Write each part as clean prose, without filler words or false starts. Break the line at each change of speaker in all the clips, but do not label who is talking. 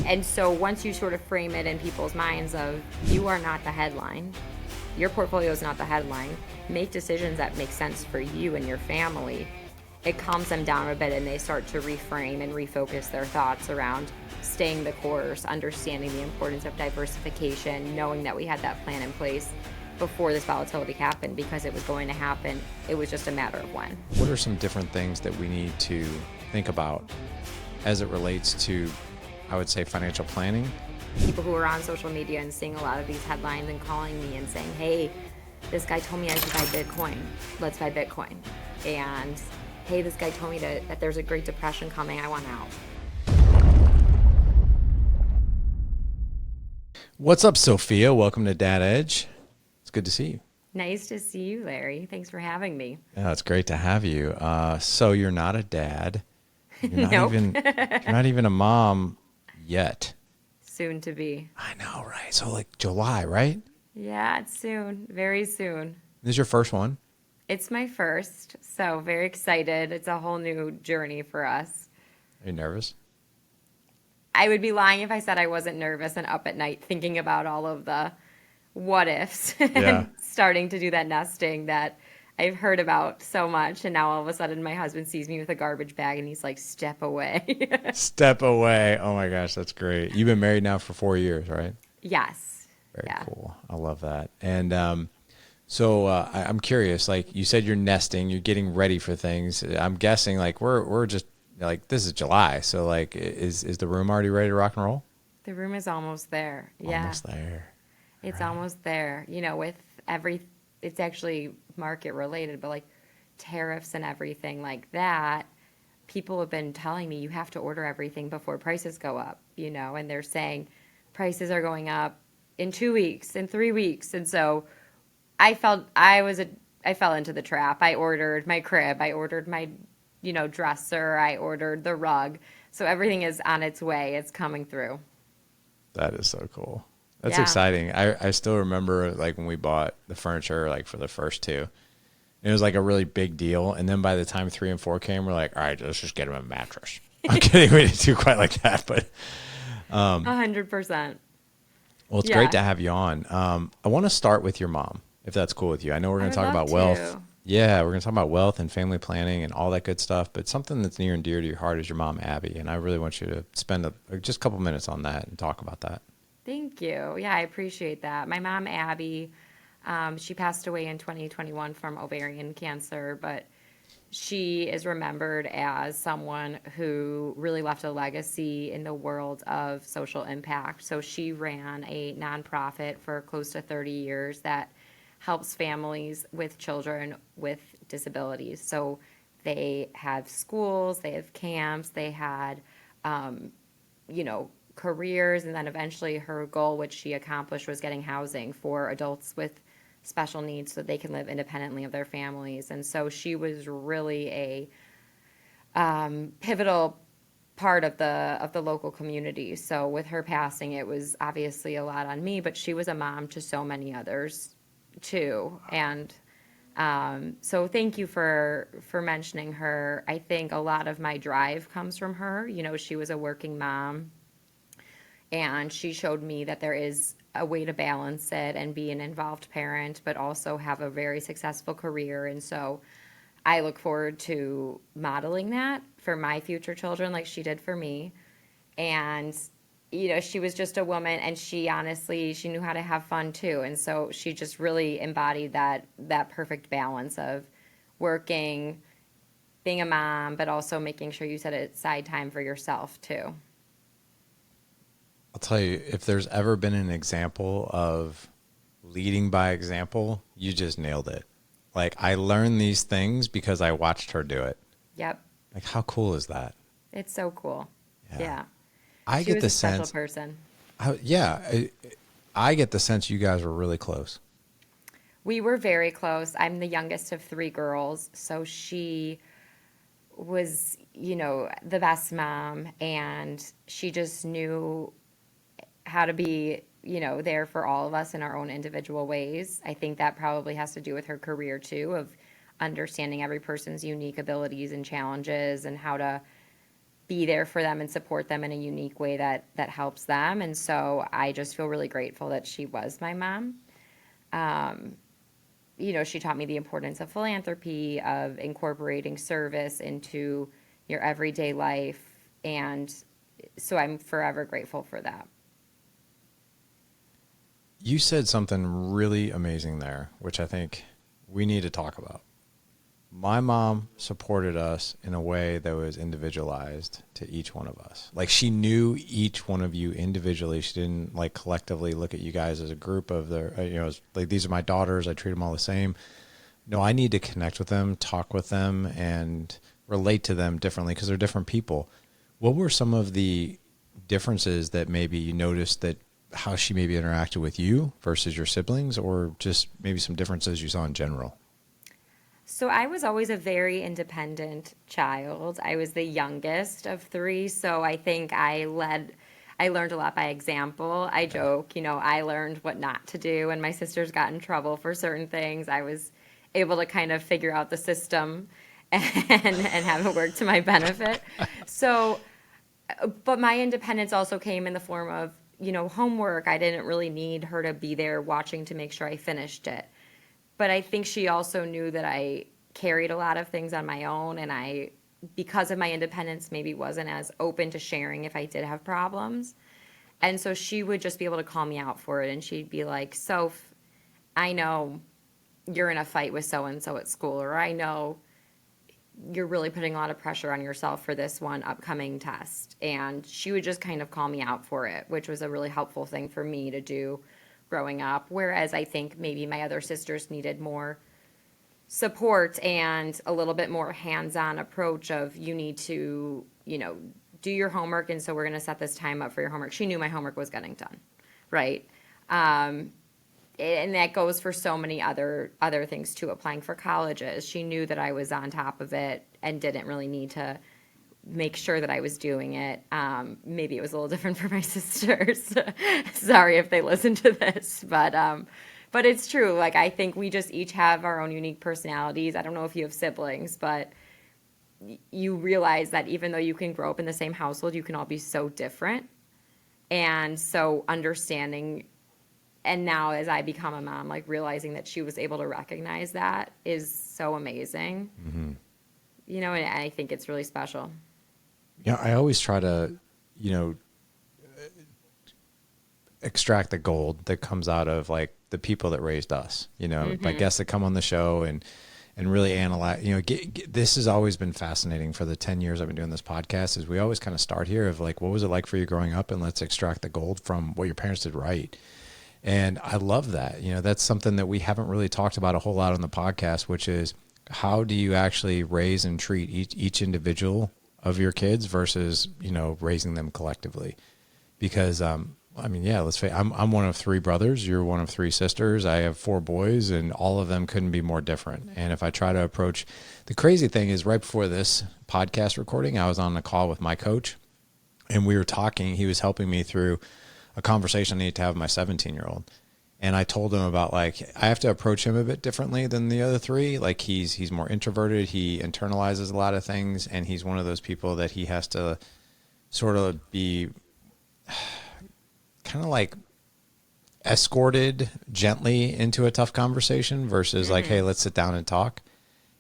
And so once you sort of frame it in people's minds of you are not the headline, your portfolio is not the headline, make decisions that make sense for you and your family, it calms them down a bit and they start to reframe and refocus their thoughts around staying the course, understanding the importance of diversification, knowing that we had that plan in place before this volatility happened because it was going to happen. It was just a matter of when.
What are some different things that we need to think about as it relates to, I would say, financial planning?
People who are on social media and seeing a lot of these headlines and calling me and saying, hey, this guy told me I should buy Bitcoin. Let's buy Bitcoin. And hey, this guy told me that there's a Great Depression coming. I want out.
What's up, Sophia? Welcome to Dad Edge. It's good to see you.
Nice to see you, Larry. Thanks for having me.
Yeah, it's great to have you. So you're not a dad. You're not
Nope.
you're not even a mom yet.
Soon to be.
I know, right? So like July, right?
Yeah, it's soon. Very soon.
This is your first one.
It's my first, so very excited. It's a whole new journey for us.
Are you nervous?
I would be lying if I said I wasn't nervous and up at night thinking about all of the what ifs
Yeah.
and starting to do that nesting that I've heard about so much. And now all of a sudden my husband sees me with a garbage bag and he's like, step away.
Step away. Oh my gosh, that's great. You've been married now for 4 years, right?
Yes.
Very
Yeah.
cool. I love that. And so I'm curious, like you said, you're nesting, you're getting ready for things. I'm guessing like we're just like, this is July. So like, is the room already ready to rock and roll?
The room is almost there. Yeah.
Almost there.
It's
Right.
almost there. You know, with it's actually market related, but like tariffs and everything like that, people have been telling me you have to order everything before prices go up, you know, and they're saying prices are going up in 2 weeks, in 3 weeks. And so I fell into the trap. I ordered my crib, I ordered my, dresser, I ordered the rug. So everything is on its way. It's coming through.
That is so cool. That's
Yeah.
exciting. I still remember like when we bought the furniture, like for the first two, it was like a really big deal. And then by the time 3 and 4 came, we're like, all right, let's just get them a mattress. I'm kidding. We didn't do quite like that, but
100%.
well, it's
Yeah.
great to have you on. I want to start with your mom, if that's cool with you. I know we're
I
going to
would
talk
love
about wealth.
to.
Yeah, we're going to talk about wealth and family planning and all that good stuff. But something that's near and dear to your heart is your mom, Abby. And I really want you to spend just a couple minutes on that and talk about that.
Thank you. Yeah, I appreciate that. My mom, Abby, she passed away in 2021 from ovarian cancer, but she is remembered as someone who really left a legacy in the world of social impact. So she ran a nonprofit for close to 30 years that helps families with children with disabilities. So they have schools, they have camps, they had, careers, and then eventually her goal, which she accomplished, was getting housing for adults with special needs so they can live independently of their families. And so she was really a pivotal part of the local community. So with her passing, it was obviously a lot on me, but she was a mom to so many others too. And so thank you for mentioning her. I think a lot of my drive comes from her. She was a working mom, and she showed me that there is a way to balance it and be an involved parent, but also have a very successful career. And so I look forward to modeling that for my future children like she did for me. And, she was just a woman, and she knew how to have fun too. And so she just really embodied that perfect balance of working, being a mom, but also making sure you set aside time for yourself too.
I'll tell you, if there's ever been an example of leading by example, you just nailed it. Like, I learned these things because I watched her do it.
Yep.
Like, how cool is that?
It's so cool. Yeah.
I
She
get
was
the
a special
sense,
person.
I get the sense you guys were really close.
We were very close. I'm the youngest of 3 girls, so she was, the best mom, and she just knew how to be, there for all of us in our own individual ways. I think that probably has to do with her career too, of understanding every person's unique abilities and challenges and how to be there for them and support them in a unique way that helps them. And so I just feel really grateful that she was my mom. She taught me the importance of philanthropy, of incorporating service into your everyday life. And so I'm forever grateful for that.
You said something really amazing there, which I think we need to talk about. My mom supported us in a way that was individualized to each one of us. Like, she knew each one of you individually. She didn't like collectively look at you guys as a group of like, these are my daughters, I treat them all the same. No, I need to connect with them, talk with them, and relate to them differently because they're different people. What were some of the differences that maybe you noticed that how she maybe interacted with you versus your siblings, or just maybe some differences you saw in general?
So I was always a very independent child. I was the youngest of three, so I think I learned a lot by example. I joke, I learned what not to do when my sisters got in trouble for certain things. I was able to kind of figure out the system and have it work to my benefit. So, but my independence also came in the form of, homework. I didn't really need her to be there watching to make sure I finished it. But I think she also knew that I carried a lot of things on my own, and I, because of my independence, maybe wasn't as open to sharing if I did have problems. And so she would just be able to call me out for it, and she'd be like, Soph, I know you're in a fight with so-and-so at school, or I know you're really putting a lot of pressure on yourself for this one upcoming test. And she would just kind of call me out for it, which was a really helpful thing for me to do growing up, whereas I think maybe my other sisters needed more support and a little bit more hands-on approach of, you need to, do your homework, and so we're going to set this time up for your homework. She knew my homework was getting done, right? And that goes for so many other things too, applying for colleges. She knew that I was on top of it and didn't really need to make sure that I was doing it. Maybe it was a little different for my sisters. Sorry if they listen to this, but it's true. Like, I think we just each have our own unique personalities. I don't know if you have siblings, but you realize that even though you can grow up in the same household, you can all be so different. And so understanding, and now as I become a mom, like realizing that she was able to recognize that is so amazing. Mm-hmm. And I think it's really special.
Yeah, I always try to, extract the gold that comes out of like the people that raised us, mm-hmm. by guests that come on the show and really analyze, this has always been fascinating for the 10 years I've been doing this podcast, is we always kind of start here of like, what was it like for you growing up? And let's extract the gold from what your parents did right. And I love that. That's something that we haven't really talked about a whole lot on the podcast, which is how do you actually raise and treat each individual of your kids versus, raising them collectively. Because, let's face it, I'm one of three brothers. You're one of three sisters. I have four boys, and all of them couldn't be more different. And if I try to approach, the crazy thing is right before this podcast recording, I was on a call with my coach, and we were talking. He was helping me through a conversation I need to have with my 17-year-old. And I told him about, like, I have to approach him a bit differently than the other three. Like, he's more introverted. He internalizes a lot of things. And he's one of those people that he has to sort of be kind of like escorted gently into a tough conversation versus mm-hmm. like, hey, let's sit down and talk.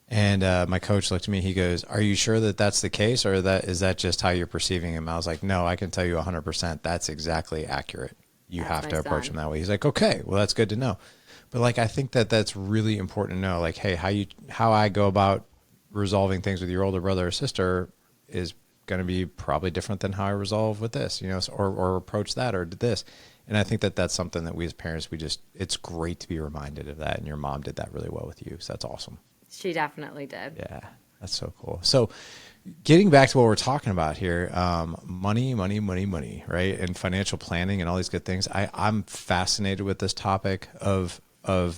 And my coach looked at me. He goes, are you sure that that's the case, or is that just how you're perceiving him? I was like, no, I can tell you 100% that's exactly accurate. You have to approach him that way. He's like, okay, well, that's good to know. But like, I think that that's really important to know. Like, hey, how I go about resolving things with your older brother or sister is going to be probably different than how I resolve with this, or approach that or did this. And I think that that's something that we as parents, it's great to be reminded of that. And your mom did that really well with you. So that's awesome. She
definitely did.
Yeah, that's so cool. So getting back to what we're talking about here, money, right? And financial planning and all these good things. I'm fascinated with this topic of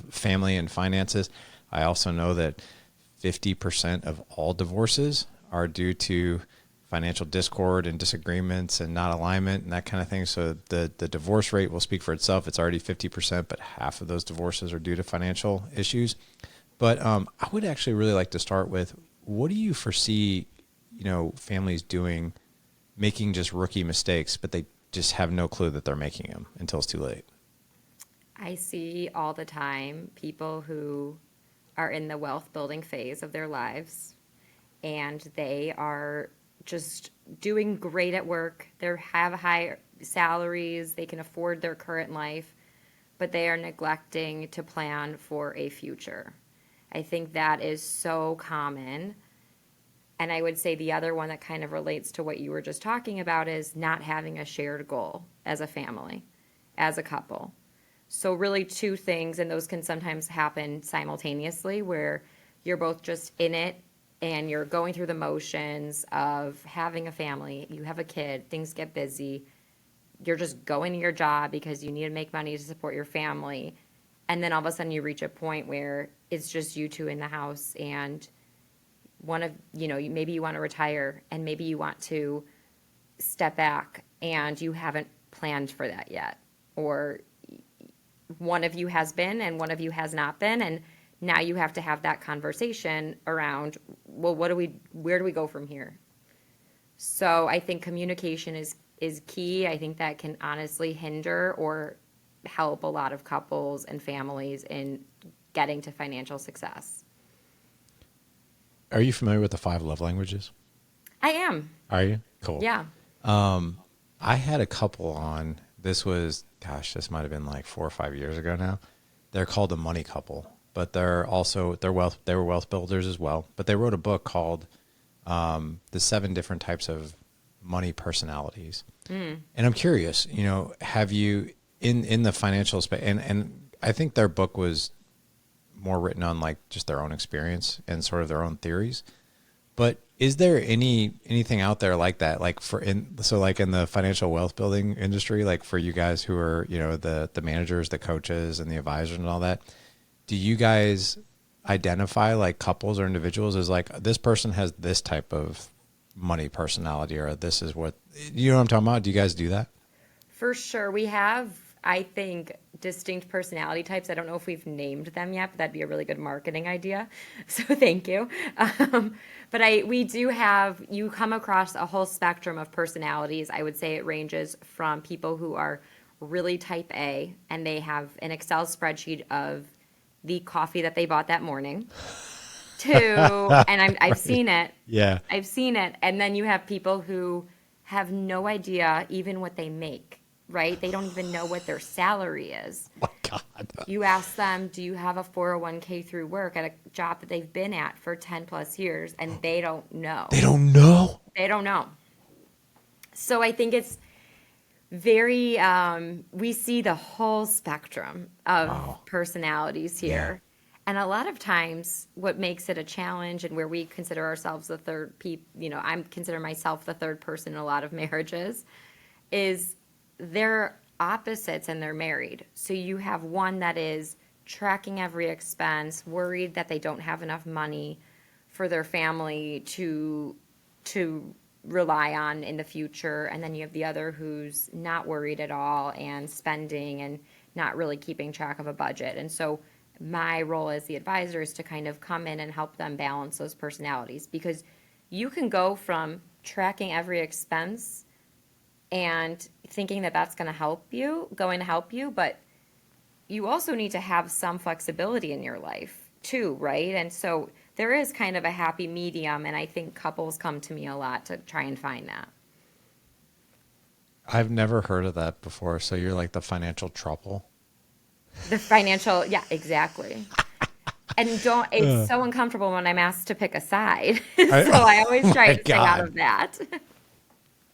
family and finances. I also know that 50% of all divorces are due to financial discord and disagreements and not alignment and that kind of thing. So the divorce rate will speak for itself. It's already 50%, but half of those divorces are due to financial issues. But I would actually really like to start with, what do you foresee, families doing making just rookie mistakes, but they just have no clue that they're making them until it's too late?
I see all the time people who are in the wealth building phase of their lives, and they are just doing great at work. They have high salaries, they can afford their current life, but they are neglecting to plan for a future. I think that is so common. And I would say the other one that kind of relates to what you were just talking about is not having a shared goal as a family, as a couple. So really two things, and those can sometimes happen simultaneously, where you're both just in it and you're going through the motions of having a family, you have a kid, things get busy, you're just going to your job because you need to make money to support your family. And then all of a sudden you reach a point where it's just you two in the house, and one of, maybe you want to retire and maybe you want to step back and you haven't planned for that yet. Or one of you has been and one of you has not been. And now you have to have that conversation around, well, where do we go from here? So I think communication is key. I think that can honestly hinder or help a lot of couples and families in getting to financial success.
Are you familiar with the 5 love languages?
I am.
Are you? Cool.
Yeah.
I had a couple on. This might have been like 4 or 5 years ago now. They're called the Money Couple, but they were wealth builders as well. But they wrote a book called The 7 Different Types of Money Personalities. And I'm curious, have you in the financial space, and I think their book was more written on like just their own experience and sort of their own theories. But is there anything out there like that, like in the financial wealth building industry, like for you guys who are, the managers, the coaches and the advisors and all that, do you guys identify like couples or individuals as like, this person has this type of money personality, or this is what, you know what I'm talking about? Do you guys do that?
For sure. We have, I think, distinct personality types. I don't know if we've named them yet, but that'd be a really good marketing idea. So thank you. But we do have, you come across a whole spectrum of personalities. I would say it ranges from people who are really type A and they have an Excel spreadsheet of the coffee that they bought that morning to, and I've seen it.
Yeah.
I've seen it. And then you have people who have no idea even what they make, right? They don't even know what their salary is.
Oh my God.
You ask them, do you have a 401k through work at a job that they've been at for 10 plus years? And they don't know.
They don't know.
They don't know. So I think it's very, we see the whole spectrum of personalities here. And a lot of times what makes it a challenge, and where we consider ourselves the third I consider myself the third person in a lot of marriages, is they're opposites and they're married. So you have one that is tracking every expense, worried that they don't have enough money for their family to rely on in the future. And then you have the other who's not worried at all and spending and not really keeping track of a budget. And so my role as the advisor is to kind of come in and help them balance those personalities, because you can go from tracking every expense and thinking that that's going to help you, but you also need to have some flexibility in your life too, right? And so there is kind of a happy medium, and I think couples come to me a lot to try and find that.
I've never heard of that before. So you're like the financial trouble.
Yeah, exactly. And it's so uncomfortable when I'm asked to pick a side. So I always try to stay out of that.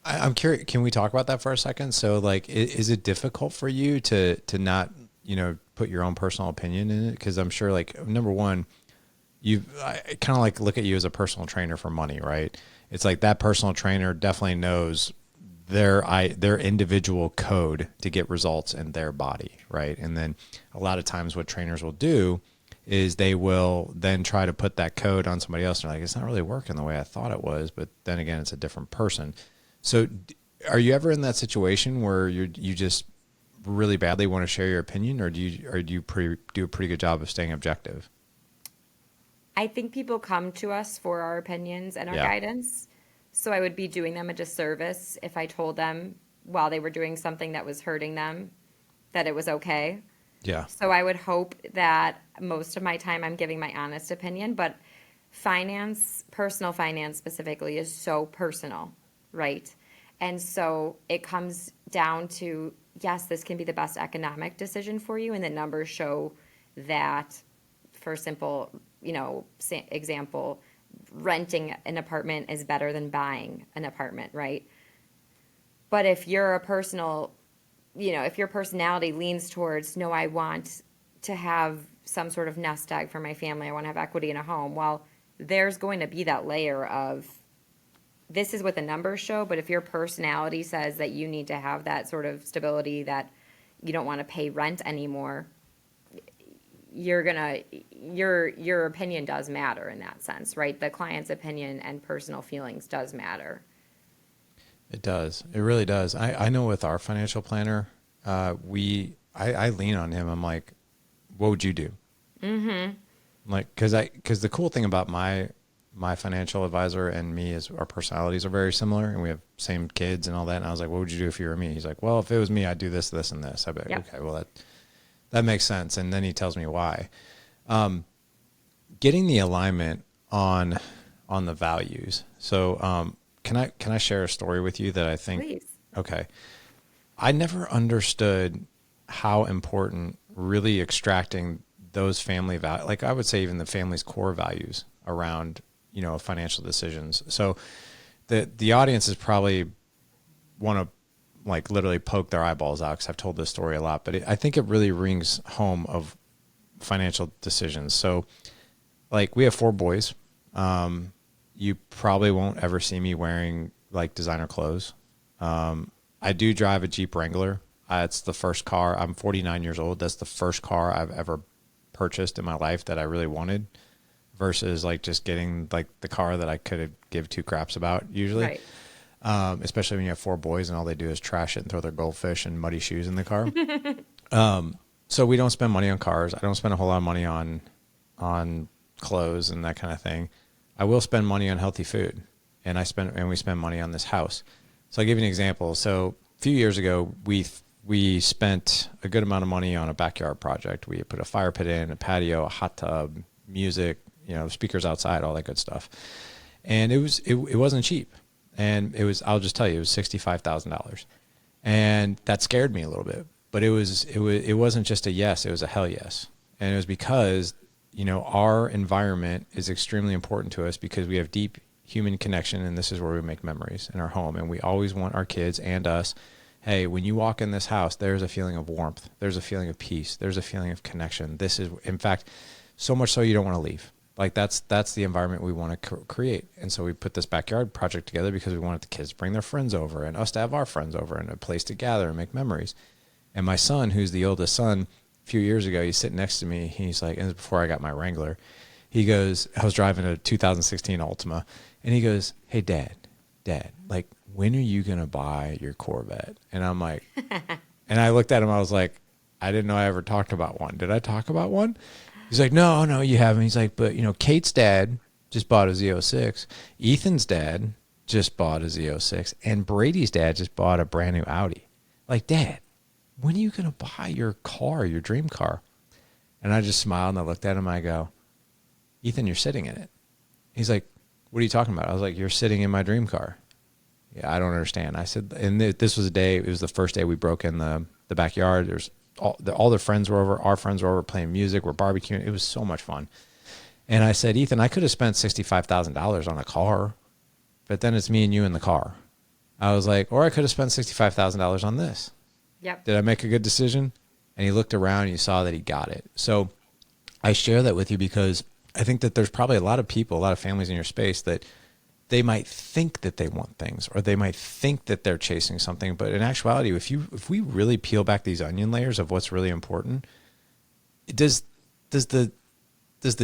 I'm curious, can we talk about that for a second? So like, is it difficult for you to not, put your own personal opinion in it? Cause I'm sure like, number one, I kind of like look at you as a personal trainer for money, right? It's like that personal trainer definitely knows their individual code to get results in their body, right? And then a lot of times what trainers will do is they will then try to put that code on somebody else. And they're like, it's not really working the way I thought it was. But then again, it's a different person. So are you ever in that situation where you just really badly want to share your opinion, or do you do a pretty good job of staying objective?
I think people come to us for our opinions and our guidance. So I would be doing them a disservice if I told them while they were doing something that was hurting them that it was okay.
Yeah.
So I would hope that most of my time I'm giving my honest opinion, but finance, personal finance specifically, is so personal, right? And so it comes down to, yes, this can be the best economic decision for you, and the numbers show that, for simple, example, renting an apartment is better than buying an apartment, right? But if you're a personal, if your personality leans towards, no, I want to have some sort of nest egg for my family, I want to have equity in a home, well, there's going to be that layer of, this is what the numbers show, but if your personality says that you need to have that sort of stability, that you don't want to pay rent anymore, your opinion does matter in that sense, right? The client's opinion and personal feelings does matter.
It does. It really does. I know with our financial planner, I lean on him. I'm like, what would you do? Mm-hmm. Like, because the cool thing about my financial advisor and me is our personalities are very similar, and we have same kids and all that. And I was like, what would you do if you were me? He's like, well, if it was me, I'd do this, this, and this. I'd be like,
Yep.
okay, well that makes sense. And then he tells me why. Getting the alignment on the values. So can I share a story with you that I think?
Please.
Okay. I never understood how important really extracting those family values, like I would say even the family's core values around, financial decisions. So the audience is probably want to like literally poke their eyeballs out because I've told this story a lot, but I think it really rings home of financial decisions. So like we have 4 boys. You probably won't ever see me wearing like designer clothes. I do drive a Jeep Wrangler. It's the first car. I'm 49 years old. That's the first car I've ever purchased in my life that I really wanted, versus like just getting like the car that I could give 2 craps about usually.
Right.
Especially when you have 4 boys and all they do is trash it and throw their goldfish and muddy shoes in the car. So we don't spend money on cars. I don't spend a whole lot of money on clothes and that kind of thing. I will spend money on healthy food, and we spend money on this house. So I'll give you an example. So a few years ago, we spent a good amount of money on a backyard project. We put a fire pit in, a patio, a hot tub, music, speakers outside, all that good stuff. And it wasn't cheap. And I'll just tell you, it was $65,000. And that scared me a little bit, but it wasn't just a yes, it was a hell yes. And it was because, our environment is extremely important to us because we have deep human connection, and this is where we make memories in our home. And we always want our kids and us, hey, when you walk in this house, there's a feeling of warmth. There's a feeling of peace. There's a feeling of connection. This is, in fact, so much so you don't want to leave. Like that's the environment we want to create. And so we put this backyard project together because we wanted the kids to bring their friends over and us to have our friends over and a place to gather and make memories. And my son, who's the oldest son, a few years ago, he's sitting next to me. He's like, and this is before I got my Wrangler. He goes, I was driving a 2016 Altima, and he goes, hey, Dad, like, when are you going to buy your Corvette? And I'm like, and I looked at him, I was like, I didn't know I ever talked about one. Did I talk about one? He's like, no, you haven't. He's like, but, Kate's dad just bought a Z06. Ethan's dad just bought a Z06. And Brady's dad just bought a brand new Audi. Like, Dad, when are you going to buy your car, your dream car? And I just smiled and I looked at him. I go, Ethan, you're sitting in it. He's like, what are you talking about? I was like, you're sitting in my dream car. Yeah, I don't understand. I said, and this was it was the first day we broke in the backyard. There's all their friends were over. Our friends were over playing music. We're barbecuing. It was so much fun. And I said, Ethan, I could have spent $65,000 on a car, but then it's me and you in the car. I was like, or I could have spent $65,000 on this.
Yep.
Did I make a good decision? And he looked around and he saw that he got it. So I share that with you because I think that there's probably a lot of people, a lot of families in your space that they might think that they want things, or they might think that they're chasing something. But in actuality, if we really peel back these onion layers of what's really important, does the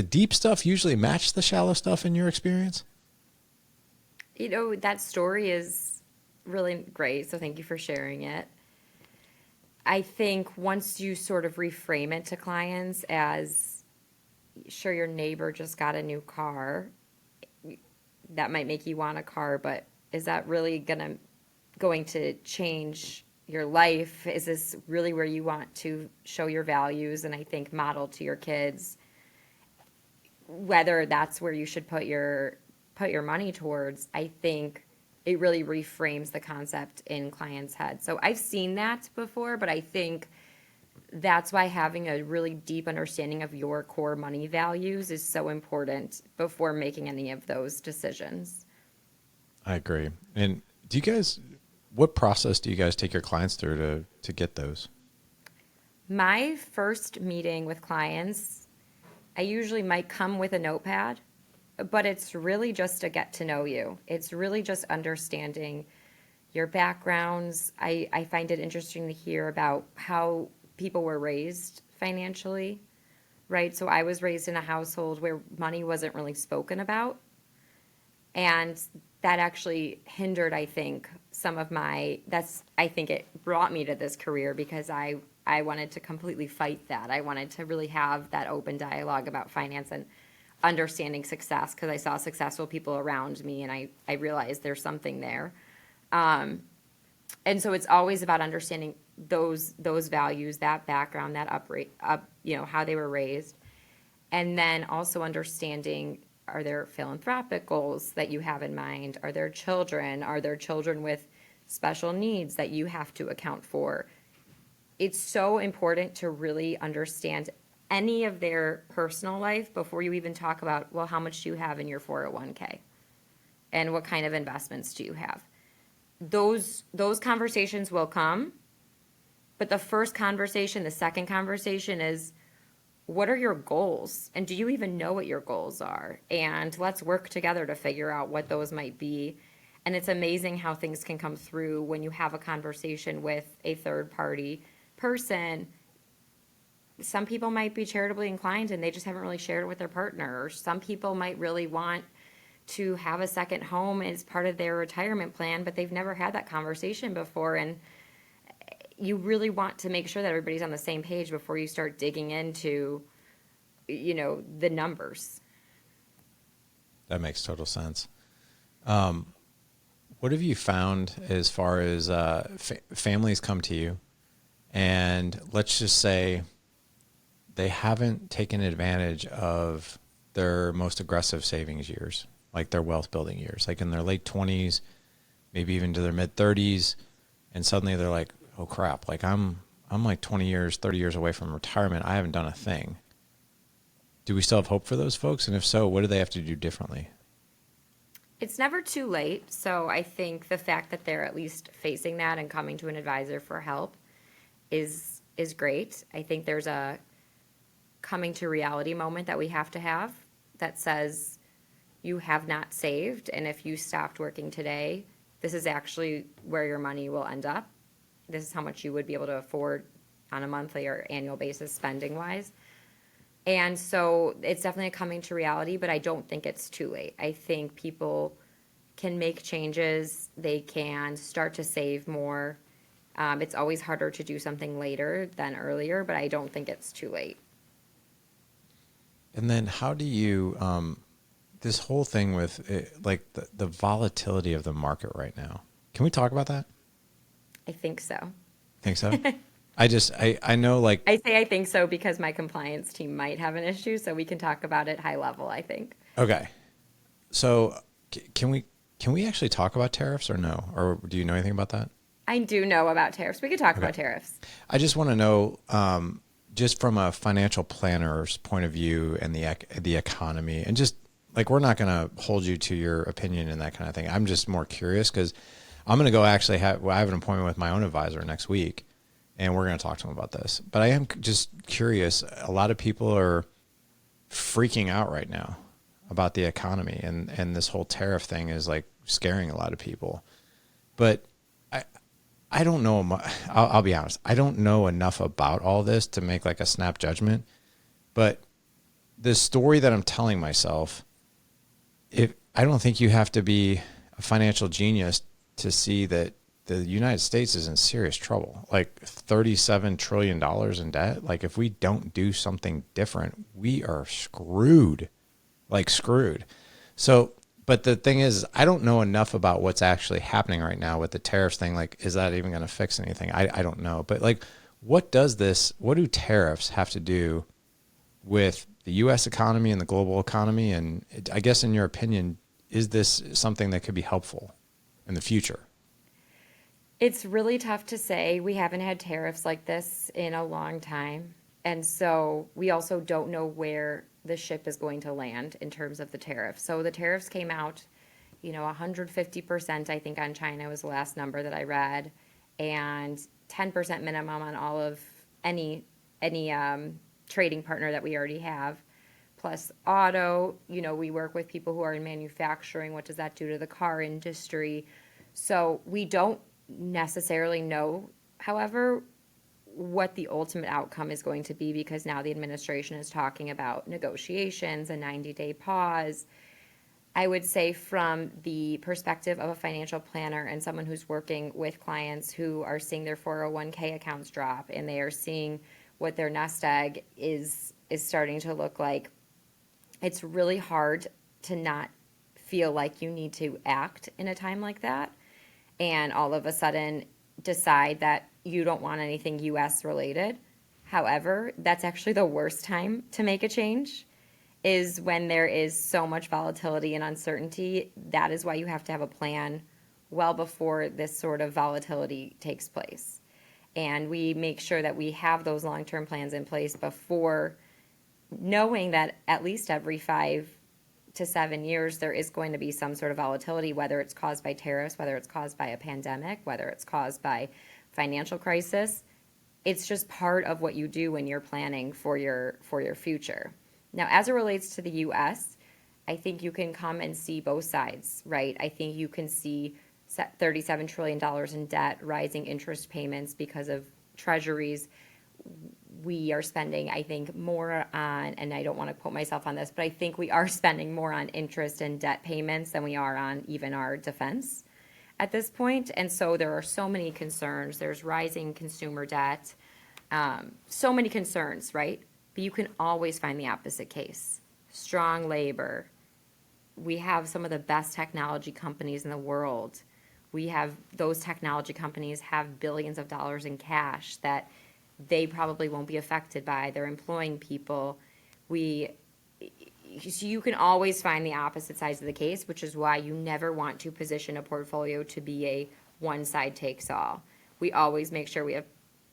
deep stuff usually match the shallow stuff in your experience?
That story is really great, so thank you for sharing it. I think once you sort of reframe it to clients as, your neighbor just got a new car, that might make you want a car, but Is that really going to change your life? Is this really where you want to show your values and I think model to your kids? Whether that's where you should put your money towards, I think it really reframes the concept in clients' heads. So I've seen that before, but I think that's why having a really deep understanding of your core money values is so important before making any of those decisions.
I agree. And what process do you guys take your clients through to get those?
My first meeting with clients, I usually might come with a notepad, but it's really just to get to know you. It's really just understanding your backgrounds. I find it interesting to hear about how people were raised financially, right? So I was raised in a household where money wasn't really spoken about. And that actually hindered, I think, I think it brought me to this career because I wanted to completely fight that. I wanted to really have that open dialogue about finance and understanding success because I saw successful people around me and I realized there's something there. And so it's always about understanding those values, that background, how they were raised. And then also understanding, are there philanthropic goals that you have in mind? Are there children? Are there children with special needs that you have to account for? It's so important to really understand any of their personal life before you even talk about, well, how much do you have in your 401k? And what kind of investments do you have? Those conversations will come, but the first conversation, the second conversation is, what are your goals? And do you even know what your goals are? And let's work together to figure out what those might be. And it's amazing how things can come through when you have a conversation with a third party person. Some people might be charitably inclined and they just haven't really shared it with their partner. Or some people might really want to have a second home as part of their retirement plan, but they've never had that conversation before. And you really want to make sure that everybody's on the same page before you start digging into, the numbers.
That makes total sense. What have you found as far as families come to you and let's just say they haven't taken advantage of their most aggressive savings years, like their wealth building years, like in their late 20s, maybe even to their mid 30s. And suddenly they're like, oh crap, like I'm like 20 years, 30 years away from retirement. I haven't done a thing. Do we still have hope for those folks? And if so, what do they have to do differently?
It's never too late. So I think the fact that they're at least facing that and coming to an advisor for help is great. I think there's a coming to reality moment that we have to have that says you have not saved, and if you stopped working today, this is actually where your money will end up. This is how much you would be able to afford on a monthly or annual basis spending wise. And so it's definitely a coming to reality, but I don't think it's too late. I think people can make changes. They can start to save more. It's always harder to do something later than earlier, but I don't think it's too late.
And then how do you, this whole thing with like the volatility of the market right now, can we talk about that?
I think so.
Think so? I know like.
I say I think so because my compliance team might have an issue, so we can talk about it high level, I think.
Okay. So can we actually talk about tariffs or no? Or do you know anything about that?
I do know about tariffs. We could talk about tariffs.
I just want to know, just from a financial planner's point of view and the economy, and just like, we're not going to hold you to your opinion and that kind of thing. I'm just more curious because I'm going to go actually I have an appointment with my own advisor next week, and we're going to talk to him about this. But I am just curious. A lot of people are freaking out right now about the economy, and this whole tariff thing is like scaring a lot of people. But I don't know. I'll be honest. I don't know enough about all this to make like a snap judgment. But the story that I'm telling myself, I don't think you have to be a financial genius to see that the United States is in serious trouble. Like $37 trillion in debt. Like if we don't do something different, we are screwed. Like screwed. So But the thing is, I don't know enough about what's actually happening right now with the tariffs thing. Like, is that even going to fix anything? I don't know. But like, what do tariffs have to do with the U.S. economy and the global economy? And I guess, in your opinion, is this something that could be helpful in the future?
It's really tough to say. We haven't had tariffs like this in a long time. And so we also don't know where the ship is going to land in terms of the tariff. So the tariffs came out, 150%, I think, on China was the last number that I read, and 10% minimum on all of any trading partner that we already have. Plus auto, we work with people who are in manufacturing. What does that do to the car industry? So we don't necessarily know, however, what the ultimate outcome is going to be, because now the administration is talking about negotiations, a 90-day pause. I would say, from the perspective of a financial planner and someone who's working with clients who are seeing their 401k accounts drop, and they are seeing what their nest egg is starting to look like, it's really hard to not feel like you need to act in a time like that, and all of a sudden decide that you don't want anything US related. However, that's actually the worst time to make a change, is when there is so much volatility and uncertainty. That is why you have to have a plan well before this sort of volatility takes place. And we make sure that we have those long-term plans in place before, knowing that at least every 5 to 7 years there is going to be some sort of volatility, whether it's caused by tariffs, whether it's caused by a pandemic, whether it's caused by financial crisis. It's just part of what you do when you're planning for your future. Now, as it relates to the US, I think you can come and see both sides, right? I think you can see $37 trillion in debt, rising interest payments because of treasuries. We are spending, I think, more on, and I don't want to quote myself on this, but I think we are spending more on interest and debt payments than we are on even our defense at this point. And so there are so many concerns. There's rising consumer debt, so many concerns, right? But you can always find the opposite case. Strong labor. We have some of the best technology companies in the world. We have, those technology companies have billions of dollars in cash that they probably won't be affected by. They're employing people. So you can always find the opposite sides of the case, which is why you never want to position a portfolio to be a one side takes all. We always make sure we have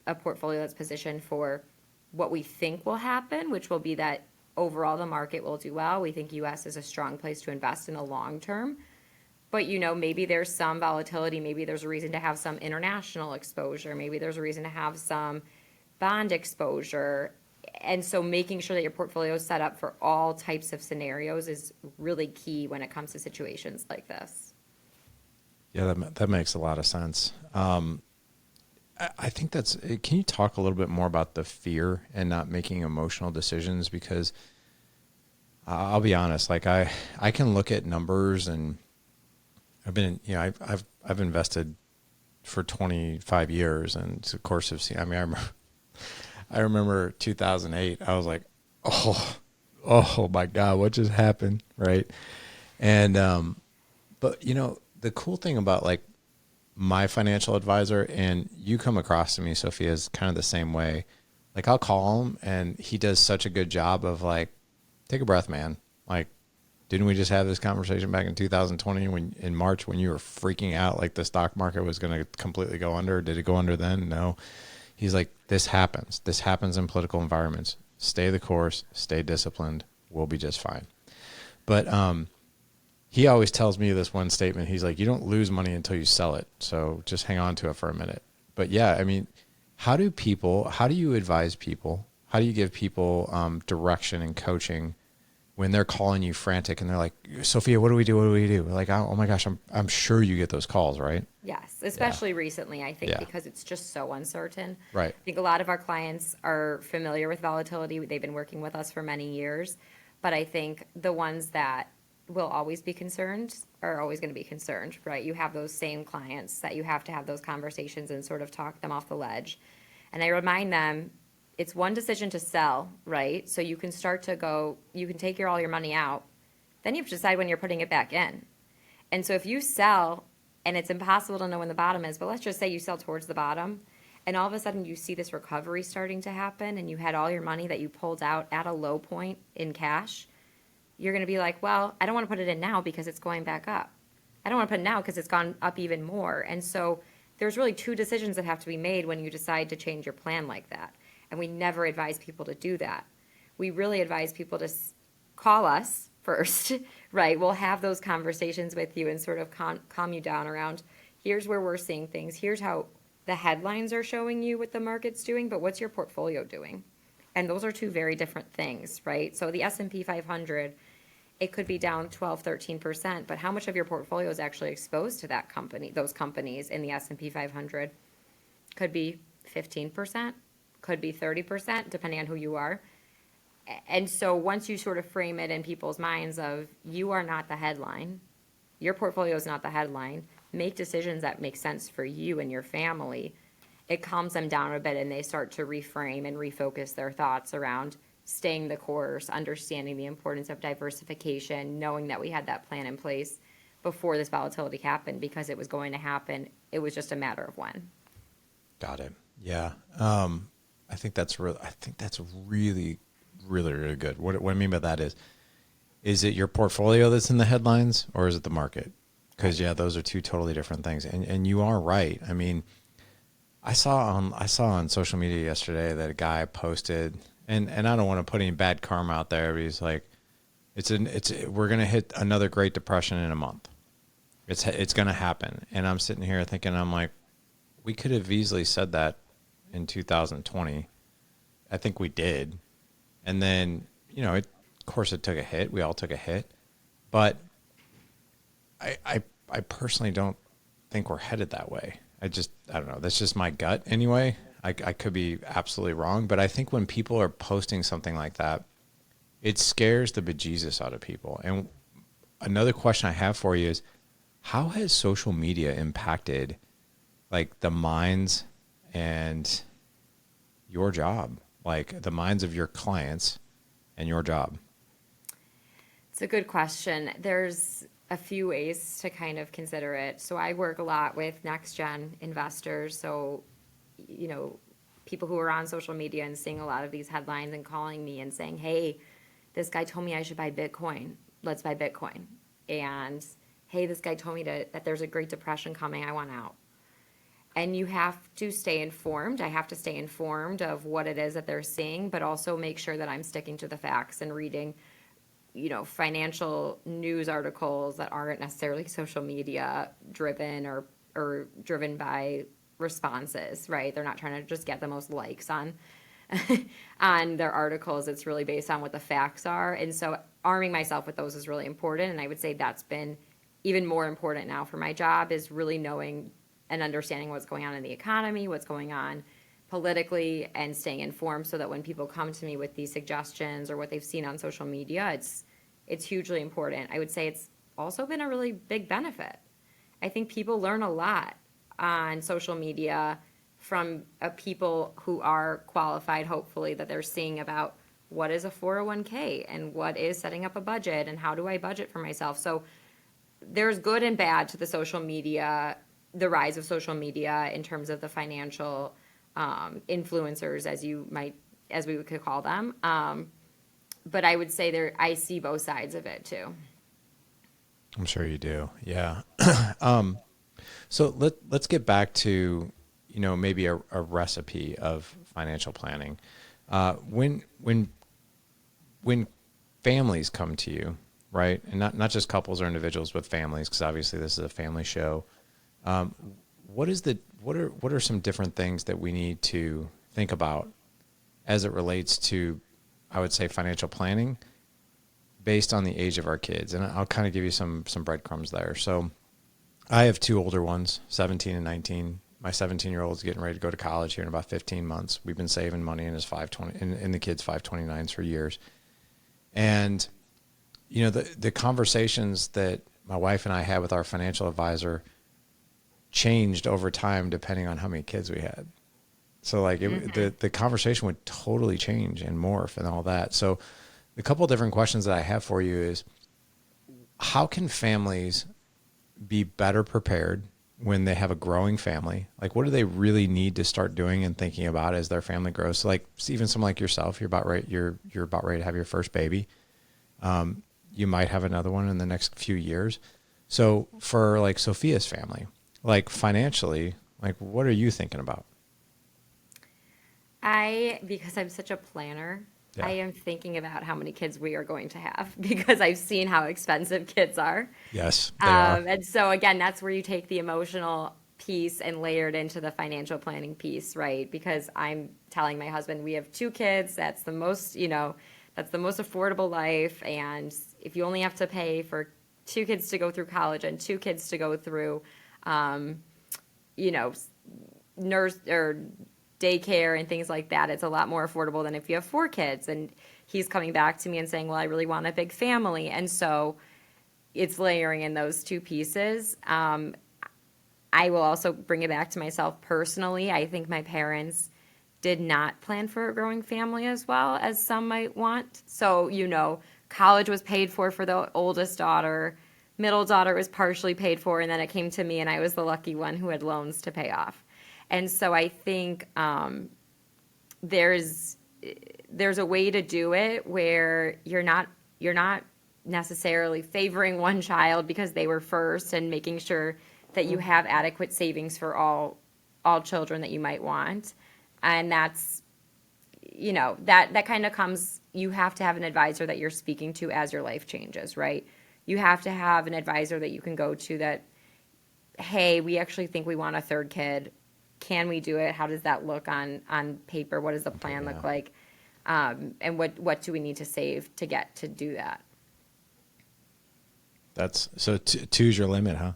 a portfolio that's positioned for what we think will happen, which will be that overall the market will do well. We think US is a strong place to invest in the long term. But maybe there's some volatility, maybe there's a reason to have some international exposure, maybe there's a reason to have some bond exposure. And so making sure that your portfolio is set up for all types of scenarios is really key when it comes to situations like this.
Yeah, that makes a lot of sense. I think can you talk a little bit more about the fear and not making emotional decisions? Because I'll be honest, like I can look at numbers, and I've invested for 25 years, and of course have seen, I remember 2008, I was like, oh my God, what just happened? Right. And, but the cool thing about like my financial advisor, and you come across to me, Sophia, is kind of the same way. Like I'll call him and he does such a good job of like, take a breath, man. Like, didn't we just have this conversation back in 2020 in March when you were freaking out like the stock market was going to completely go under? Did it go under then? No. He's like, this happens. This happens in political environments. Stay the course, stay disciplined. We'll be just fine. But he always tells me this one statement. He's like, you don't lose money until you sell it. So just hang on to it for a minute. But yeah, I mean, how do you advise people? How do you give people direction and coaching when they're calling you frantic and they're like, Sophia, what do we do? What do we do? Like, oh my gosh, I'm sure you get those calls, right?
Yes, especially recently, I think, because it's just so uncertain.
Right.
I think a lot of our clients are familiar with volatility. They've been working with us for many years. But I think the ones that will always be concerned are always going to be concerned, right? You have those same clients that you have to have those conversations and sort of talk them off the ledge. And I remind them, it's one decision to sell, right? So you can start to go, you can take all your money out, then you have to decide when you're putting it back in. And so if you sell and it's impossible to know when the bottom is, but let's just say you sell towards the bottom and all of a sudden you see this recovery starting to happen and you had all your money that you pulled out at a low point in cash, you're going to be like, well, I don't want to put it in now because it's going back up. I don't want to put it now because it's gone up even more. And so there's really two decisions that have to be made when you decide to change your plan like that. And we never advise people to do that. We really advise people to call us first, right? We'll have those conversations with you and sort of calm you down around, here's where we're seeing things. Here's how the headlines are showing you what the market's doing, but what's your portfolio doing? And those are two very different things, right? So the S&P 500, it could be down 12, 13%, but how much of your portfolio is actually exposed to that company, those companies in the S&P 500? Could be 15%, could be 30%, depending on who you are. And so once you sort of frame it in people's minds of you are not the headline, your portfolio is not the headline, make decisions that make sense for you and your family, it calms them down a bit and they start to reframe and refocus their thoughts around staying the course, understanding the importance of diversification, knowing that we had that plan in place before this volatility happened because it was going to happen. It was just a matter of when.
Got it. Yeah. I think that's really really good. What I mean by that is it your portfolio that's in the headlines or is it the market? Because yeah, those are two totally different things. And you are right. I mean, I saw on social media yesterday that a guy posted, and I don't want to put any bad karma out there, but he's like, we're gonna hit another Great Depression in a month. It's gonna happen. And I'm sitting here thinking, I'm like, we could have easily said that in 2020. I think we did. And then, of course it took a hit. We all took a hit. But I personally don't think we're headed that way. I don't know. That's just my gut anyway. I could be absolutely wrong. But I think when people are posting something like that, it scares the bejesus out of people. And another question I have for you is, how has social media impacted like the minds and your job? Like the minds of your clients and your job?
It's a good question. There's a few ways to kind of consider it. So I work a lot with next gen investors. So, people who are on social media and seeing a lot of these headlines and calling me and saying, hey, this guy told me I should buy Bitcoin. Let's buy Bitcoin. And hey, this guy told me that there's a Great Depression coming. I want out. And you have to stay informed. I have to stay informed of what it is that they're seeing, but also make sure that I'm sticking to the facts and reading, financial news articles that aren't necessarily social media driven or driven by responses, right? They're not trying to just get the most likes on on their articles. It's really based on what the facts are. And so arming myself with those is really important. And I would say that's been even more important now for my job, is really knowing and understanding what's going on in the economy, what's going on politically, and staying informed so that when people come to me with these suggestions or what they've seen on social media, it's hugely important. I would say it's also been a really big benefit. I think people learn a lot on social media from people who are qualified, hopefully, that they're seeing about what is a 401k and what is setting up a budget and how do I budget for myself. So there's good and bad to the social media, the rise of social media in terms of the financial influencers, as we could call them. But I would say I see both sides of it too.
I'm sure you do. Yeah. So let's get back to, maybe a recipe of financial planning. When families come to you, right? And not just couples or individuals, but families, because obviously this is a family show. What are some different things that we need to think about as it relates to, I would say, financial planning based on the age of our kids? And I'll kind of give you some breadcrumbs there. So I have two older ones, 17 and 19. My 17-year-old is getting ready to go to college here in about 15 months. We've been saving money in his 520 in the kids' 529s for years. And the conversations that my wife and I had with our financial advisor changed over time depending on how many kids we had. So like the conversation would totally change and morph and all that. So the couple of different questions that I have for you is, how can families be better prepared when they have a growing family? Like, what do they really need to start doing and thinking about as their family grows? So like, even someone like yourself, you're about ready to have your first baby. You might have another one in the next few years. So for like Sophia's family, like financially, like what are you thinking about?
Because I'm such a planner, I
Yeah.
am thinking about how many kids we are going to have because I've seen how expensive kids are.
Yes, they are.
And so again, that's where you take the emotional piece and layer it into the financial planning piece, right? Because I'm telling my husband we have two kids. That's the most, that's the most affordable life. And if you only have to pay for two kids to go through college and two kids to go through, you know, nurse or daycare and things like that, it's a lot more affordable than if you have four kids. And he's coming back to me and saying, well, I really want a big family. And so it's layering in those two pieces. I will also bring it back to myself personally. I think my parents did not plan for a growing family as well as some might want. So, college was paid for the oldest daughter, middle daughter was partially paid for, and then it came to me, and I was the lucky one who had loans to pay off. And so I think there's a way to do it where you're not necessarily favoring one child because they were first and making sure that you have adequate savings for all children that you might want. And that's that kind of comes, you have to have an advisor that you're speaking to as your life changes, right? You have to have an advisor that you can go to that, hey, we actually think we want a third kid. Can we do it? How does that look on paper? What does the plan look like? And what do we need to save to get to do that?
That's so two's your limit, huh?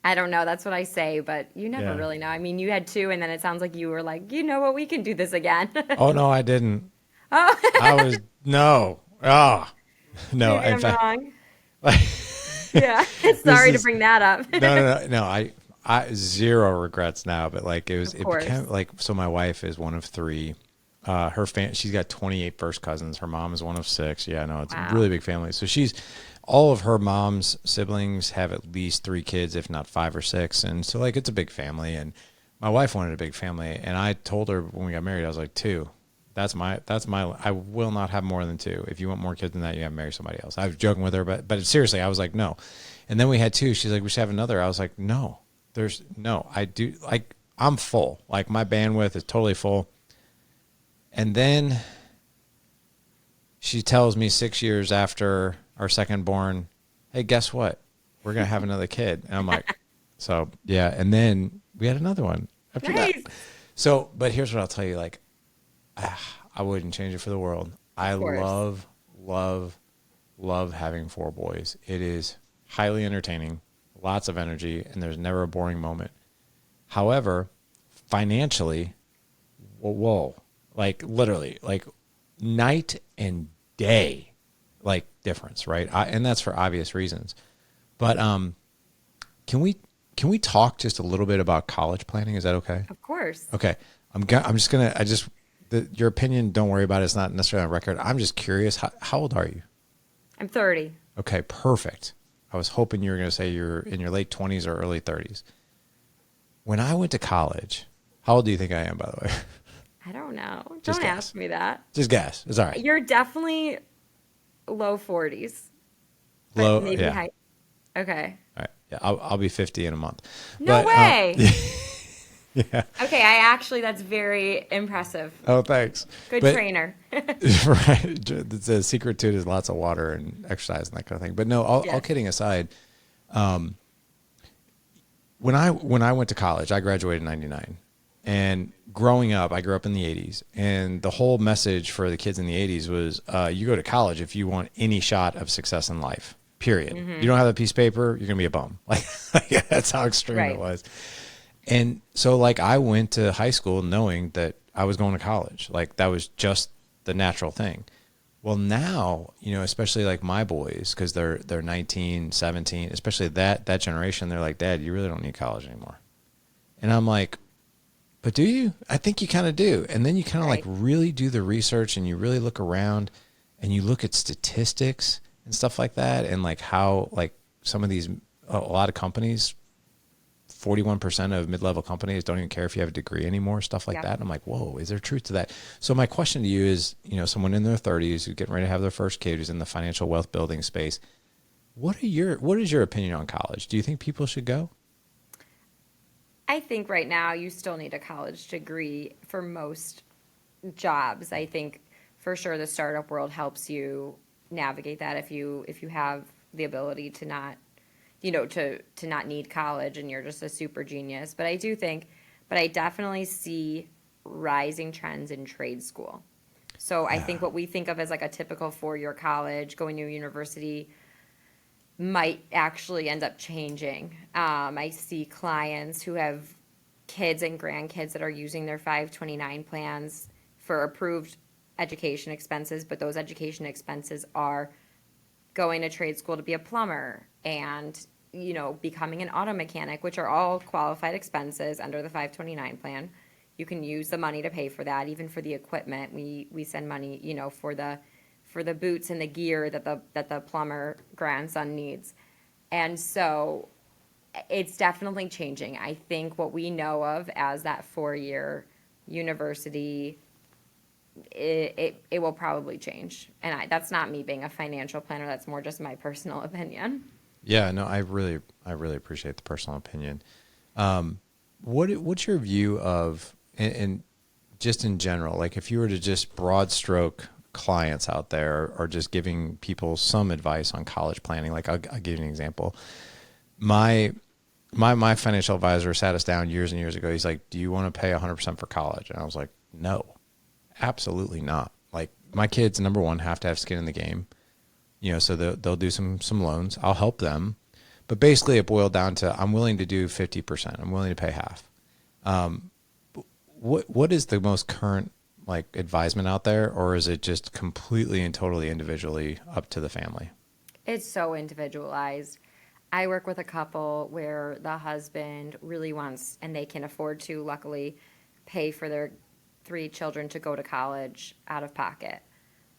I don't know. That's what I say, but you never
Yeah.
really know. I mean, you had two, and then it sounds like you were like, you know what, we can do this again.
Oh no, I didn't.
Oh,
I was no. Oh no.
maybe
In
I'm
fact,
wrong.
like,
Yeah,
this
sorry to
is
bring that up.
no. I zero regrets now, but like
Of
it
course.
became like, so my wife is one of three. She's got 28 first cousins. Her mom is one of six. Yeah, no, it's a
Wow.
really big family. So all of her mom's siblings have at least three kids, if not five or six. And so like, it's a big family. And my wife wanted a big family. And I told her when we got married, I was like, two. I will not have more than two. If you want more kids than that, you have to marry somebody else. I was joking with her, but seriously, I was like, no. And then we had two. She's like, we should have another. I was like, no, I do. Like, I'm full. Like, my bandwidth is totally full. And then she tells me 6 years after our second born, hey, guess what? We're going to have another kid. And I'm like, so yeah. And then we had another one after that.
Nice.
So, but here's what I'll tell you. Like, I wouldn't change it for the world. I
Of course.
love having four boys. It is highly entertaining, lots of energy, and there's never a boring moment. However, financially, whoa, like literally, like night and day, like difference, right? And that's for obvious reasons. But can we talk just a little bit about college planning? Is that okay?
Of course.
Okay. I'm just gonna. Your opinion. Don't worry about it. It's not necessarily on record. I'm just curious. How old are you?
I'm 30.
Okay, perfect. I was hoping you were gonna say you're in your late 20s or early 30s. When I went to college, how old do you think I am, by the way?
I don't know.
Just
Don't
guess.
ask me that.
Just guess. It's all right.
You're definitely low 40s, but
Low.
maybe
Yeah.
high. Okay.
All right. Yeah. I'll be 50 in a month.
No
But,
way.
yeah.
Okay, that's very impressive.
Oh, thanks.
Good
But-
trainer.
Right. The secret to it is lots of water and exercise and that kind of thing. But no, all
Yes.
kidding aside, when I went to college, I graduated in 99. And growing up, I grew up in the 80s. And the whole message for the kids in the 80s was you go to college if you want any shot of success in life, period. You don't have a piece of paper, you're going to be a bum. Like, that's how extreme
Right.
it was. And so, like, I went to high school knowing that I was going to college. Like, that was just the natural thing. Well, now, especially like my boys, because they're 19, 17, especially that generation, they're like, Dad, you really don't need college anymore. And I'm like, but do you? I think you kind of do. And then you kind of like
Right.
really do the research and you really look around and you look at statistics. And and stuff like that, and like how like some of these a lot of companies, 41% of mid-level companies don't even care if you have a degree anymore, stuff like
Yeah.
that. And I'm like, whoa, is there truth to that? So my question to you is, someone in their 30s who's getting ready to have their first kid, who's in the financial wealth building space, what is your opinion on college? Do you think people should go?
I think right now you still need a college degree for most jobs. I think for sure the startup world helps you navigate that if you have the ability to not to not need college and you're just a super genius. But I definitely see rising trends in trade school. So I
Yeah.
think what we think of as like a typical 4-year college, going to a university, might actually end up changing. I see clients who have kids and grandkids that are using their 529 plans for approved education expenses, but those education expenses are going to trade school to be a plumber and becoming an auto mechanic, which are all qualified expenses under the 529 plan. You can use the money to pay for that, even for the equipment. We send money, for the boots and the gear that the plumber grandson needs. And so it's definitely changing. I think what we know of as that 4-year university, it will probably change. And that's not me being a financial planner. That's more just my personal opinion.
Yeah, no, I really appreciate the personal opinion. What's your view of, and just in general, like if you were to just broad stroke clients out there, or just giving people some advice on college planning, like I'll give you an example. My financial advisor sat us down years and years ago. He's like, "Do you want to pay 100% for college?" And I was like, "No, absolutely not." Like my kids, number one, have to have skin in the game. So they'll do some loans. I'll help them, but basically it boiled down to I'm willing to do 50%. I'm willing to pay half. What is the most current like advisement out there, or is it just completely and totally individually up to the family?
It's so individualized. I work with a couple where the husband really wants, and they can afford to, luckily, pay for their 3 children to go to college out of pocket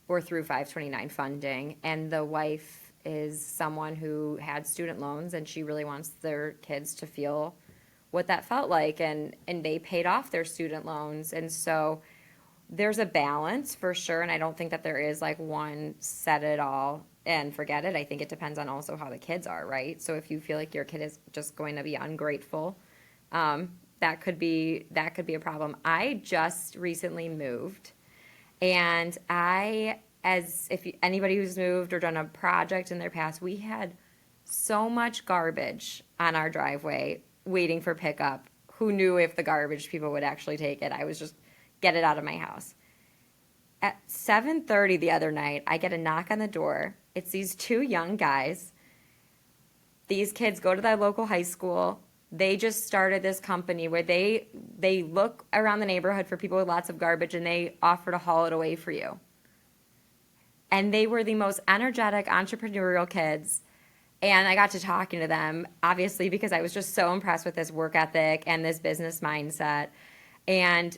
or through 529 funding. And the wife is someone who had student loans, and she really wants their kids to feel what that felt like. And they paid off their student loans. And so there's a balance for sure. And I don't think that there is like one set it all and forget it. I think it depends on also how the kids are, right? So if you feel like your kid is just going to be ungrateful, that could be a problem. I just recently moved, and as if anybody who's moved or done a project in their past, we had so much garbage on our driveway waiting for pickup. Who knew if the garbage people would actually take it? I was just get it out of my house. At 7:30 the other night, I get a knock on the door. It's these 2 young guys. These kids go to their local high school. They just started this company where they look around the neighborhood for people with lots of garbage, and they offer to haul it away for you. And they were the most energetic entrepreneurial kids. And I got to talking to them, obviously, because I was just so impressed with this work ethic and this business mindset. And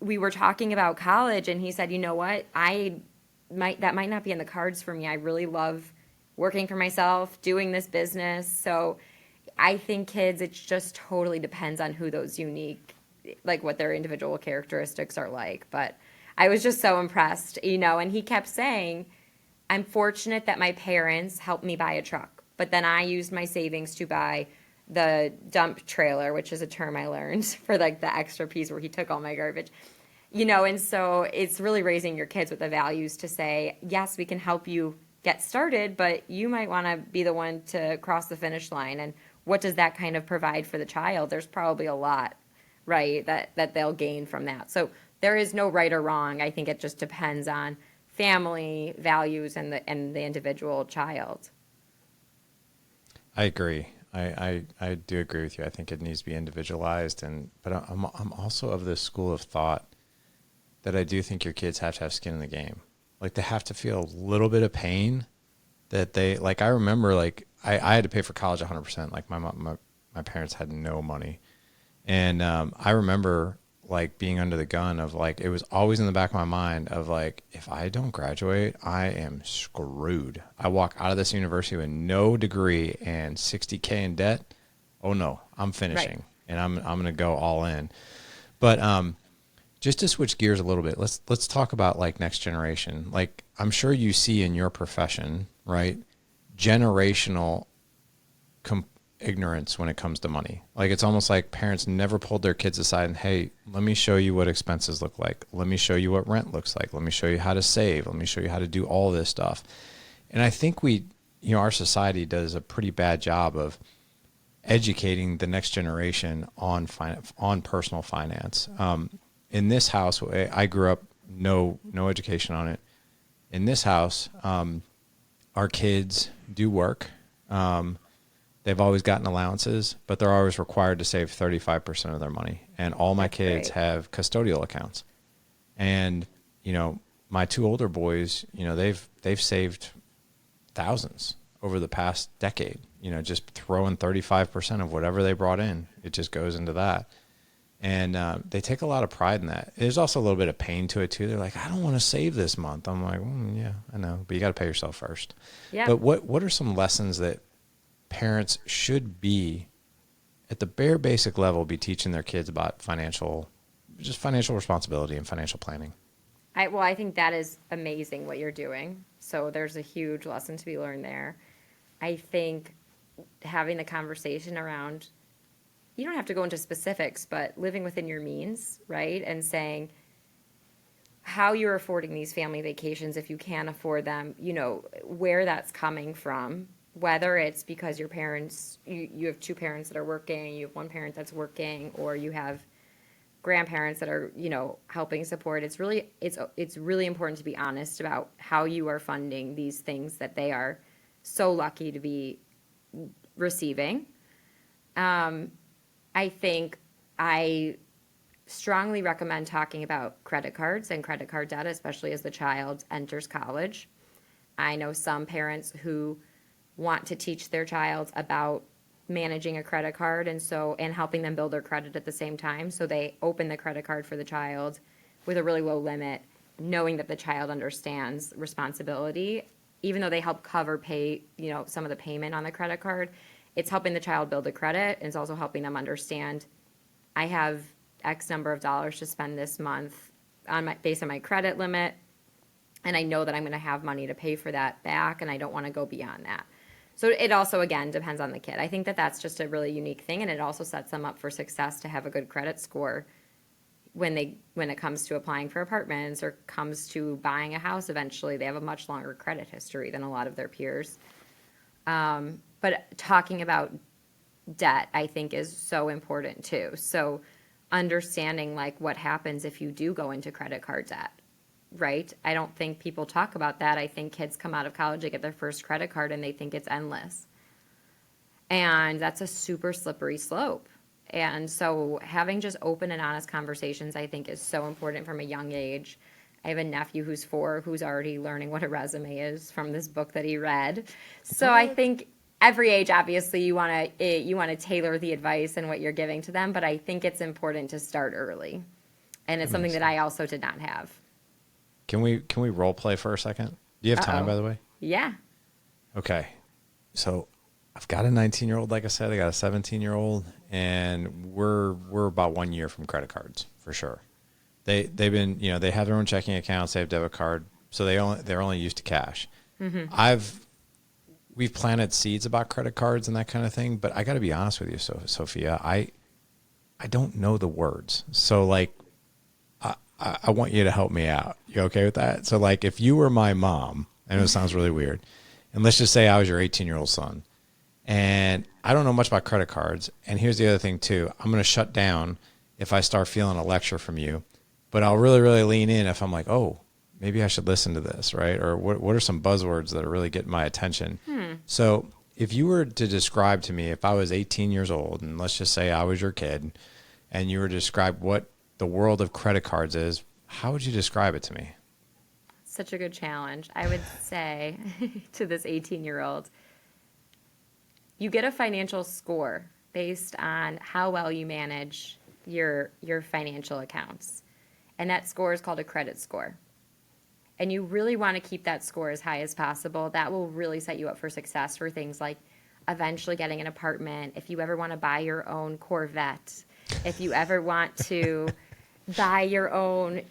we were talking about college, and he said, "You know what? That might not be in the cards for me. I really love working for myself, doing this business." So I think kids, it just totally depends on who those unique, like what their individual characteristics are like. But I was just so impressed, and he kept saying, "I'm fortunate that my parents helped me buy a truck, but then I used my savings to buy the dump trailer," which is a term I learned for like the extra piece where he took all my garbage. And so it's really raising your kids with the values to say, yes, we can help you get started, but you might want to be the one to cross the finish line. And what does that kind of provide for the child? There's probably a lot, right, that they'll gain from that. So there is no right or wrong. I think it just depends on family values and the individual child.
I agree. I do agree with you. I think it needs to be individualized, but I'm also of this school of thought that I do think your kids have to have skin in the game. Like they have to feel a little bit of pain that they like. I remember like I had to pay for college 100%. Like my parents had no money, and I remember like being under the gun of like, it was always in the back of my mind of like, if I don't graduate, I am screwed. I walk out of this university with no degree and 60K in debt. Oh no, I'm finishing,
Right.
and I'm going to go all in. But just to switch gears a little bit, let's talk about like next generation. Like I'm sure you see in your profession, right? Generational ignorance when it comes to money. Like it's almost like parents never pulled their kids aside and, hey, let me show you what expenses look like. Let me show you what rent looks like. Let me show you how to save. Let me show you how to do all this stuff. And I think our society does a pretty bad job of educating the next generation on on personal finance. In this house, I grew up no education on it. In this house, our kids do work. They've always gotten allowances, but they're always required to save 35% of their money. And all my
That's
kids
great.
have custodial accounts. And, my two older boys, they've saved thousands over the past decade, just throwing 35% of whatever they brought in. It just goes into that. And they take a lot of pride in that. There's also a little bit of pain to it too. They're like, I don't want to save this month. I'm like, yeah, I know, but you got to pay yourself first.
Yeah.
But what are some lessons that parents should be at the bare basic level be teaching their kids about financial responsibility and financial planning?
I think that is amazing what you're doing. So there's a huge lesson to be learned there. I think having the conversation around, you don't have to go into specifics, but living within your means, right? And saying how you're affording these family vacations, if you can afford them, where that's coming from, whether it's because your parents, you have two parents that are working, you have one parent that's working, or you have grandparents that are, helping support. It's really important to be honest about how you are funding these things that they are so lucky to be receiving. I think I strongly recommend talking about credit cards and credit card debt, especially as the child enters college. I know some parents who want to teach their child about managing a credit card and helping them build their credit at the same time. So they open the credit card for the child with a really low limit, knowing that the child understands responsibility. Even though they help pay, some of the payment on the credit card, it's helping the child build the credit, and it's also helping them understand, I have X number of dollars to spend this month based on my credit limit, and I know that I'm going to have money to pay for that back, and I don't want to go beyond that. So it also, again, depends on the kid. I think that that's just a really unique thing, and it also sets them up for success to have a good credit score when it comes to applying for apartments or comes to buying a house eventually. They have a much longer credit history than a lot of their peers. But talking about debt, I think, is so important too. So understanding like what happens if you do go into credit card debt, right? I don't think people talk about that. I think kids come out of college, they get their first credit card, and they think it's endless. And that's a super slippery slope. And so having just open and honest conversations, I think, is so important from a young age. I have a nephew who's 4 who's already learning what a resume is from this book that he read. So I think every age, obviously, you want to tailor the advice and what you're giving to them, but I think it's important to start early. And it's something that I also did not have.
Can we role play for a second? Do you have time, by the way?
Yeah.
Okay. So I've got a 19-year-old, like I said, I got a 17-year-old, and we're about 1 year from credit cards for sure. They've been, they have their own checking accounts, they have debit card, so they're only used to cash. Mm-hmm. We've planted seeds about credit cards and that kind of thing, but I got to be honest with you, Sophia, I don't know the words. So like, I want you to help me out. You okay with that? So like, if you were my mom, I know it sounds really weird, and let's just say I was your 18-year-old son, and I don't know much about credit cards. And here's the other thing too. I'm going to shut down if I start feeling a lecture from you, but I'll really, really lean in if I'm like, oh, maybe I should listen to this, right? Or what are some buzzwords that are really getting my attention? So if you were to describe to me, if I was 18 years old, and let's just say I was your kid, and you were to describe what the world of credit cards is, how would you describe it to me?
Such a good challenge. I would say to this 18-year-old, you get a financial score based on how well you manage your financial accounts. And that score is called a credit score. And you really want to keep that score as high as possible. That will really set you up for success for things like eventually getting an apartment, if you ever want to buy your own Corvette, if you ever want to buy your own,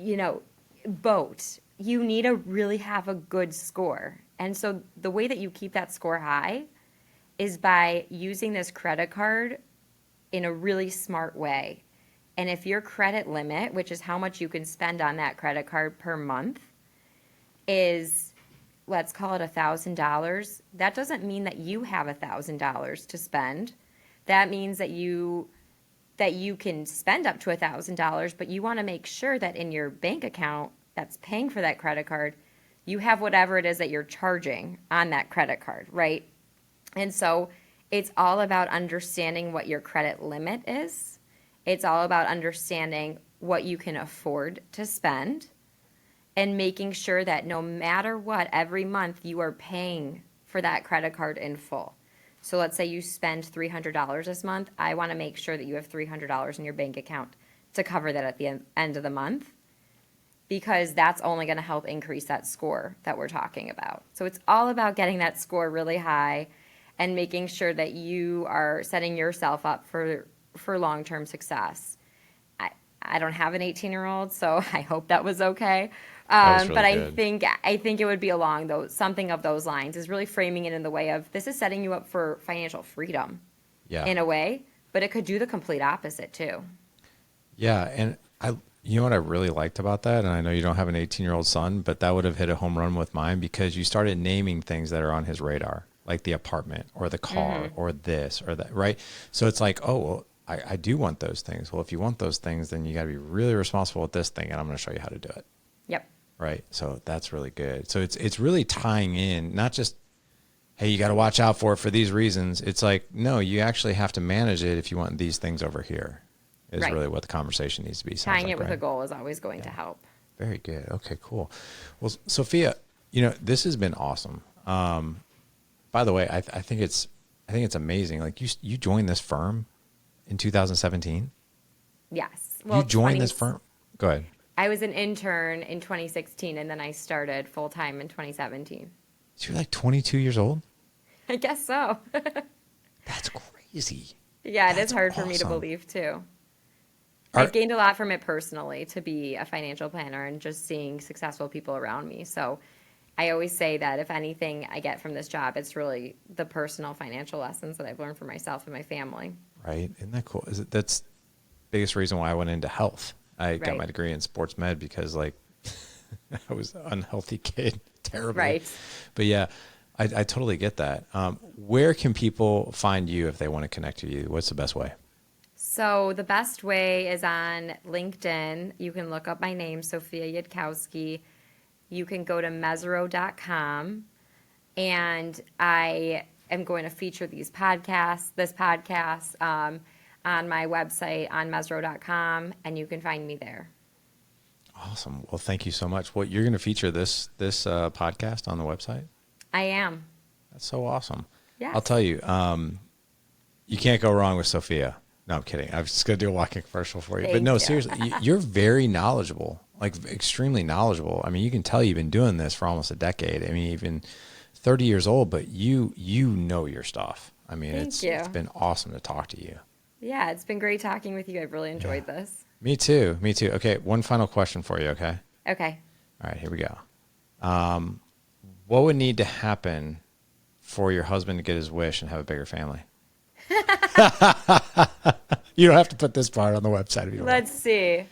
boat. You need to really have a good score. And so the way that you keep that score high is by using this credit card in a really smart way. And if your credit limit, which is how much you can spend on that credit card per month, is, let's call it $1,000, that doesn't mean that you have $1,000 to spend. That means that you can spend up to $1,000, but you want to make sure that in your bank account that's paying for that credit card, you have whatever it is that you're charging on that credit card, right? And so it's all about understanding what your credit limit is. It's all about understanding what you can afford to spend and making sure that no matter what, every month you are paying for that credit card in full. So let's say you spend $300 this month. I want to make sure that you have $300 in your bank account to cover that at the end of the month, because that's only going to help increase that score that we're talking about. So it's all about getting that score really high and making sure that you are setting yourself up for long-term success. I don't have an 18-year-old, so I hope that was okay.
That was really
But
good.
I think it would be along something of those lines, is really framing it in the way of, this is setting you up for financial freedom
Yeah.
in a way, but it could do the complete opposite too.
Yeah. And you know what I really liked about that? And I know you don't have an 18-year-old son, but that would have hit a home run with mine, because you started naming things that are on his radar, like the apartment or the car or this or that, right? So it's like, oh, well, I do want those things. Well, if you want those things, then you got to be really responsible with this thing, and I'm going to show you how to do it.
Yep.
Right. So that's really good. So it's really tying in, not just, hey, you got to watch out for it for these reasons. It's like, no, you actually have to manage it if you want these things over here, is
Right.
really what the conversation needs to be.
Tying
Like,
it with
right?
a goal is always going to help.
Very good. Okay, cool. Well, Sophia, this has been awesome. By the way, I think it's amazing. Like you joined this firm in 2017.
Yes.
You joined this firm. Go ahead.
I was an intern in 2016, and then I started full-time in 2017.
So you're like 22 years old?
I guess so.
That's crazy.
Yeah, it is
That's
hard for me to
awesome.
believe too.
Are-
I've gained a lot from it personally, to be a financial planner and just seeing successful people around me. So I always say that if anything I get from this job, it's really the personal financial lessons that I've learned for myself and my family.
Right. Isn't that cool? That's the biggest reason why I went into health. I got
Right.
my degree in sports med because like I was an unhealthy kid, terribly.
Right.
But yeah, I totally get that. Where can people find you if they want to connect to you? What's the best way?
So the best way is on LinkedIn. You can look up my name, Sophia Yudkowsky. You can go to Mesro.com, and I am going to feature this podcast on my website on Mesro.com, and you can find me there.
Awesome. Well, thank you so much. Well, you're going to feature this podcast on the website?
I am.
That's so awesome.
Yes.
I'll tell you, you can't go wrong with Sophia. No, I'm kidding. I'm just going to do a walking commercial for you. But
Thank
no,
you.
seriously, you're very knowledgeable, like extremely knowledgeable. I mean, you can tell you've been doing this for almost a decade. I mean, even 30 years old, but you know your stuff. I mean,
Thank you.
it's been awesome to talk to you.
Yeah, it's been great talking with you. I've really enjoyed this.
Me too. Me too. Okay, one final question for you, okay?
Okay.
All right, here we go. What would need to happen for your husband to get his wish and have a bigger family? You don't have to put this part on the website if you don't want.
Let's see.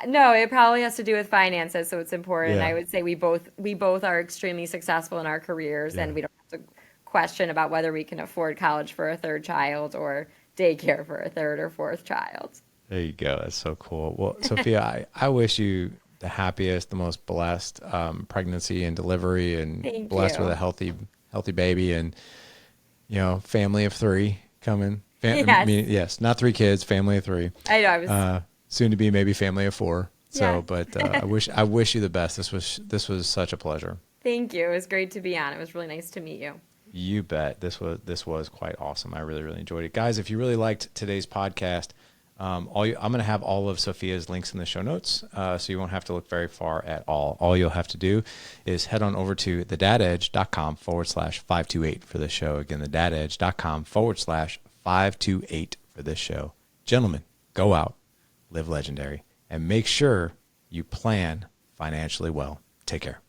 No, it probably has to do with finances, so it's important.
Yeah.
I would say we both are extremely successful in our careers,
Yeah.
and we don't have to question about whether we can afford college for a third child or daycare for a third or fourth child.
There you go. That's so cool. Well, Sophia, I wish you the happiest, the most blessed pregnancy and delivery, and
Thank
blessed
you.
with a healthy baby, and family of 3 coming.
Yes.
I mean, yes, not 3 kids, family of 3.
I know. I was.
Soon to be maybe family of 4. So,
Yeah.
but I wish you the best. This was such a pleasure.
Thank you. It was great to be on. It was really nice to meet you.
You bet. This was quite awesome. I really, really enjoyed it. Guys, if you really liked today's podcast, I'm going to have all of Sophia's links in the show notes, so you won't have to look very far at all. All you'll have to do is head on over to thedadedge.com/528 for this show. Again, thedadedge.com/528 for this show. Gentlemen, go out, live legendary, and make sure you plan financially well. Take care.